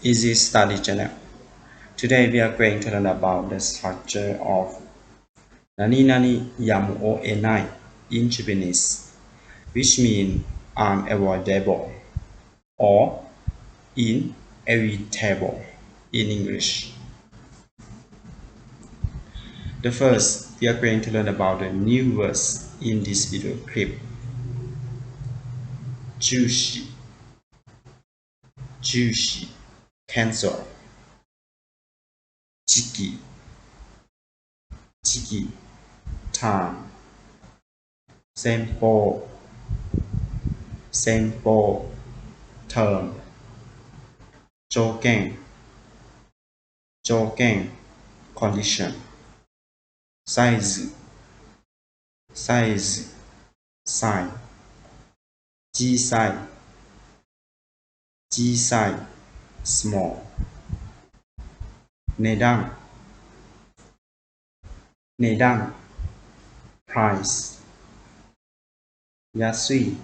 Easy Study Channel. Today we are going to learn about the structure of Nani YAMU O ENAI in Japanese, which means unavoidable or inevitable in English. The first, we are going to learn about the new words in this video clip. Juicy, cancel. Jiki, time. Sample, term. Jogging, condition. Size, size. G-size, small. Nedan, price. Yasui,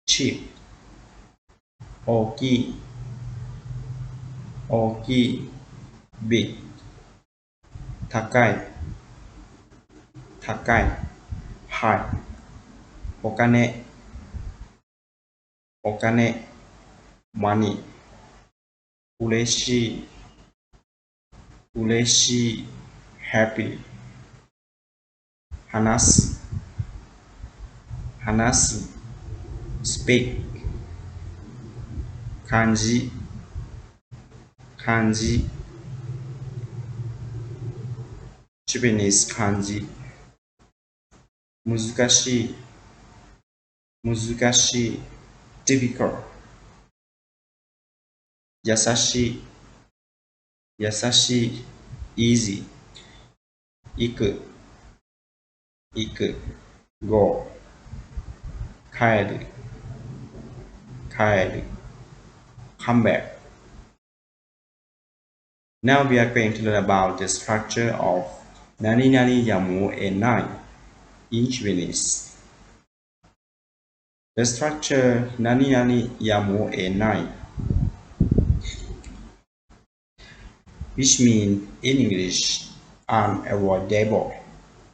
cheap. Oki, big. Takai, high. Okane, money. Ureshi, happy. Hanasu, speak. Kanji, Japanese kanji. Muzukashi, difficult. Yasashi, easy. Iku, go. Kaeru, come back. Now we are going to learn about the structure of Nani YAMU O ENAI in Japanese. The structure Nani YAMU O ENAI, which means in English unavoidable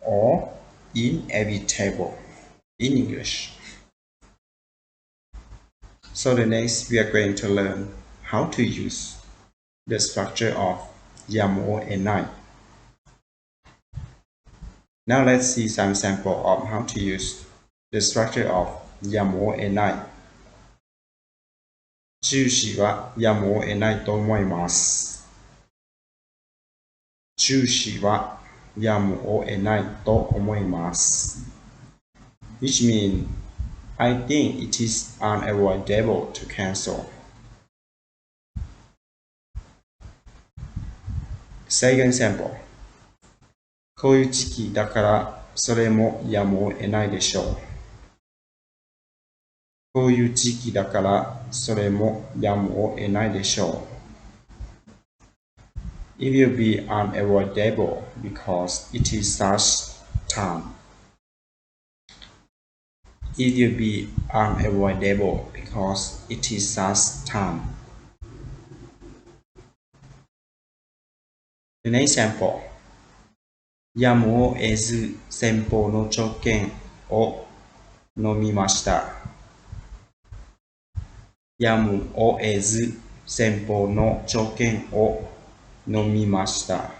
or inevitable in English. So the next we are going to learn how to use the structure of YAMU O ENAI. Now let's see some sample of how to use the structure of YAMU O ENAI. 注視はやむを得ないと思います。注視はやむを得ないと思います。Which means, I think it is unavoidable to cancel. Second sample. こういう時期だからそれもやむを得ないでしょう。こういう時期だからそれもやむを得ないでしょう。It will be unavoidable because it is such time. It will be unavoidable because it is such time. The next sample. やむを得ず先方の条件を飲みました。やむを得ず先方の条件を飲みました。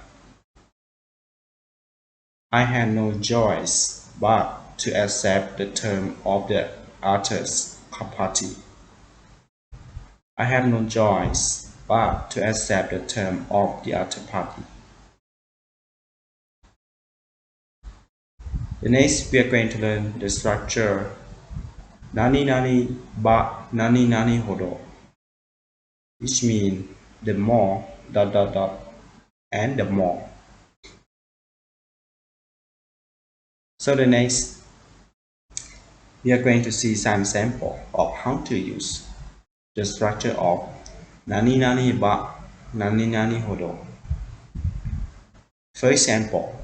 I had no choice but to accept the term of the other's party. I have no choice but to accept the term of the other party. The next we are going to learn the structure Nani ba nani HODO, which means the more and the more. So the next we are going to see some sample of how to use the structure of Nani ba nani HODO. For example,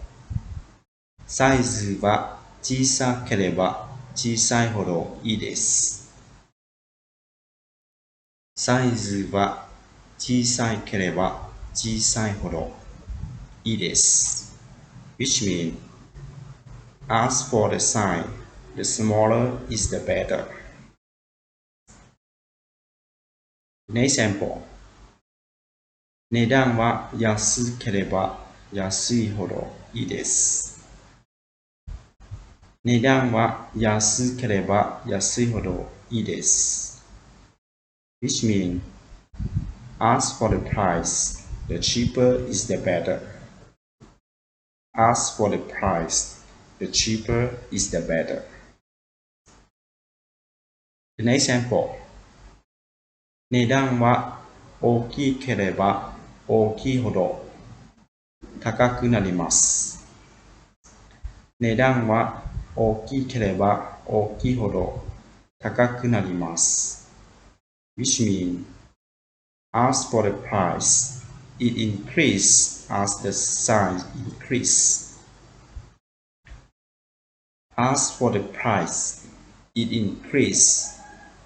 サイズは小さければ小さいほどいいです。サイズは小さければ小さいほどいいです。which means as for the size, the smaller is the better. An example. 値段は安ければ安いほどいいです。値段は安ければ安いほどいいです。which means as for the price, the cheaper is the better. As for the price, the cheaper is the better. An example. 値段は大きければ大きいほど高くなります。値段は大きければ大きいほど高くなります。which means as for the price, it increases as the size increases. As for the price, it increases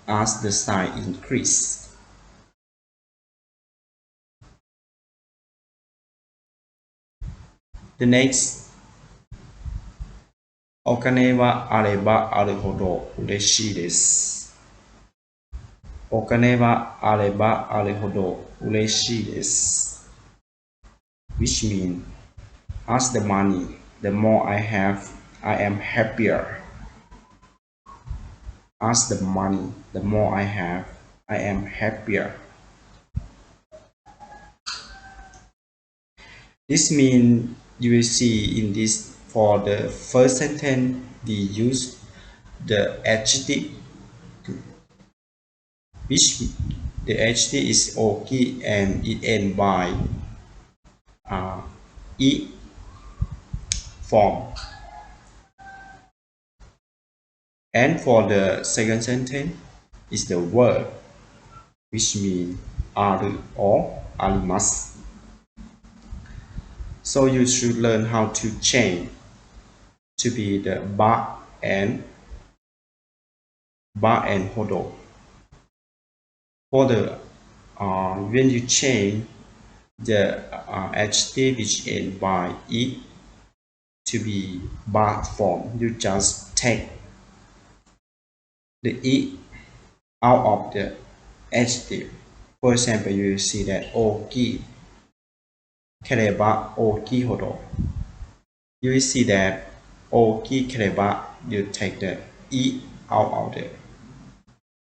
as the size increases. The next. お金はあればあるほど嬉しいです。お金はあればあるほど嬉しいです。which means, as the money, the more I have, I am happier. As the money, the more I have, I am happier. This means you will see in this for the first sentence, we use the adjective, which the adjective is okay and it ends by e form. And for the second sentence is the verb, which means aru or arimasu. So you should learn how to change to be the ba and hodo. For the when you change the adjective which ends by e to be ba form, you just take the e out of the adjective. For example, you will see that oki kereba oki hodo. You will see that oki kereba, you take the e out of the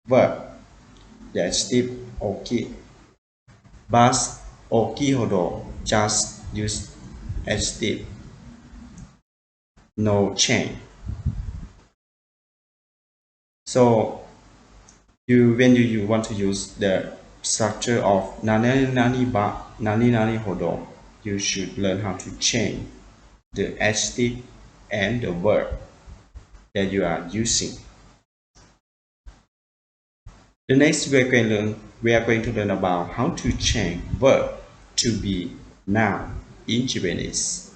verb, the adjective oki. But oki hodo, just use adjective, no change. So when you want to use the structure of nani nani ba nani nani hodo, you should learn how to change the adjective and the verb that you are using. The next we are going to learn about how to change verb to be noun in Japanese.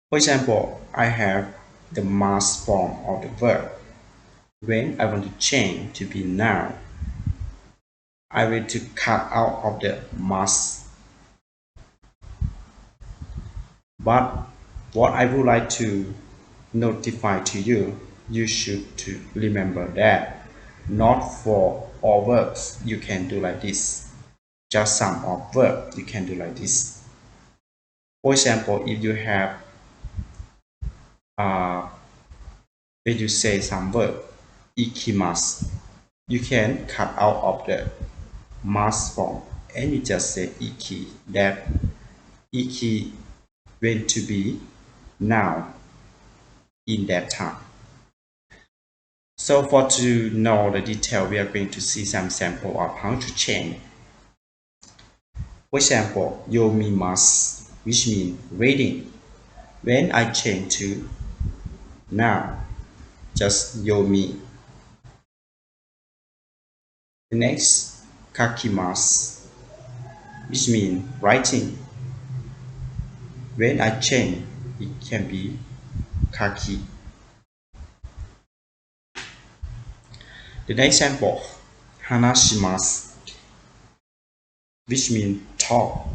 For example, I have the must form of the verb. When I want to change to be noun, I will to cut out of the must. But what I would like to notify to you, you should to remember that not for all verbs you can do like this. Just some of verbs you can do like this. For example, if you have when you say some verb, ikimasu, you can cut out of the must form and you just say iki. That iki going to be noun in that time. So for to know the detail, we are going to see some sample of how to change. For example, yomimasu, which means reading. When I change to noun, just yomi. The next, kakimasu, which means writing. When I change, it can be kaki. The next example, hanashimasu, which means talk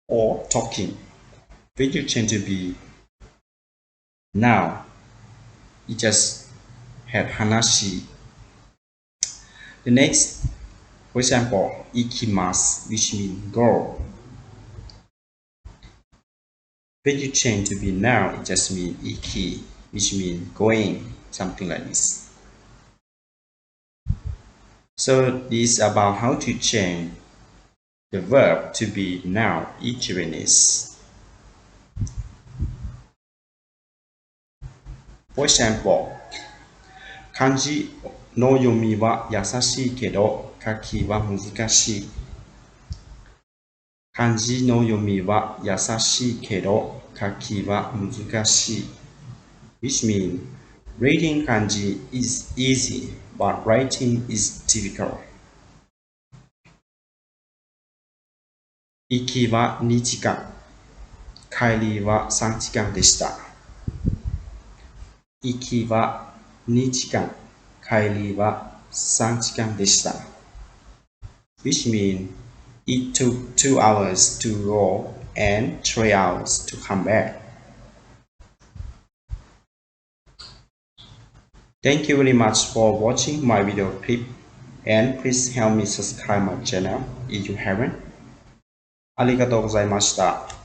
or talking. When you change to be now, you just had hanashi. The next, for example, ikimasu, which means go. When you change to be now, it just means iki, which means going, something like this. So this is about how to change the verb to be now in Japanese. For example, kanji no yomi wa yasashii kedo kaki wa muzukashii. Kanji no yomi wa yasashii kedo kaki wa muzukashii, which means reading kanji is easy but writing is difficult. Iki wa 2時間、帰りは3時間でした。行きは2時間、帰りは3時間でした。Which means it took 2 hours to go and 3 hours to come back. Thank you very much for watching my video clip, and please help me subscribe my channel if you haven't. ありがとうございました。